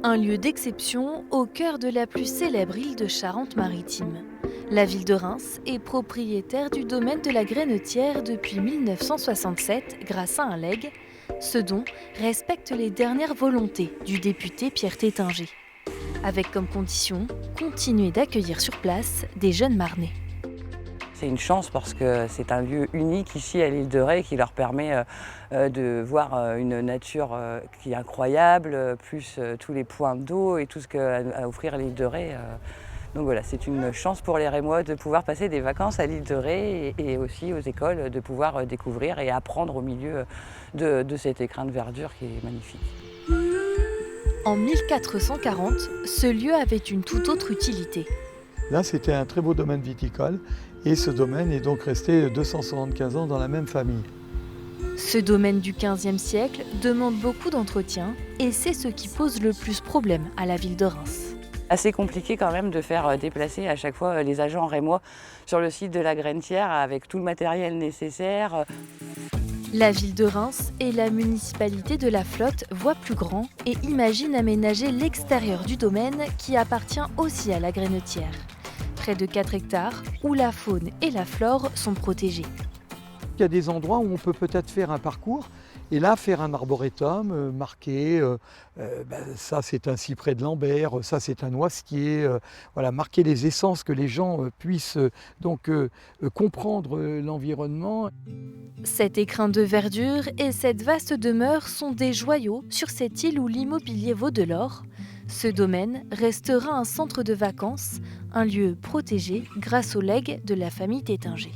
Un lieu d'exception au cœur de la plus célèbre île de Charente-Maritime. La ville de Reims est propriétaire du domaine de la Grainetière depuis 1967 grâce à un legs. Ce don respecte les dernières volontés du député Pierre Tétinger, avec comme condition continuer d'accueillir sur place des jeunes Marnais. C'est une chance parce que c'est un lieu unique ici à l'île de Ré qui leur permet de voir une nature qui est incroyable, plus tous les points d'eau et tout ce qu'a à offrir l'île de Ré. Donc voilà, c'est une chance pour les Rémois de pouvoir passer des vacances à l'île de Ré et aussi aux écoles de pouvoir découvrir et apprendre au milieu de cet écrin de verdure qui est magnifique. En 1440, ce lieu avait une toute autre utilité. Là, c'était un très beau domaine viticole et ce domaine est donc resté 275 ans dans la même famille. Ce domaine du XVe siècle demande beaucoup d'entretien et c'est ce qui pose le plus problème à la ville de Reims. Assez compliqué quand même de faire déplacer à chaque fois les agents rémois sur le site de la Grainetière avec tout le matériel nécessaire. La ville de Reims et la municipalité de la Flotte voient plus grand et imaginent aménager l'extérieur du domaine qui appartient aussi à la Grainetière. Près de 4 hectares où la faune et la flore sont protégées. Il y a des endroits où on peut peut-être faire un parcours et là faire un arboretum marqué, ça c'est un cyprès de Lambert, ça c'est un noisetier, voilà, marquer les essences que les gens puissent comprendre l'environnement. Cet écrin de verdure et cette vaste demeure sont des joyaux sur cette île où l'immobilier vaut de l'or. Ce domaine restera un centre de vacances, un lieu protégé grâce au legs de la famille Tétinger.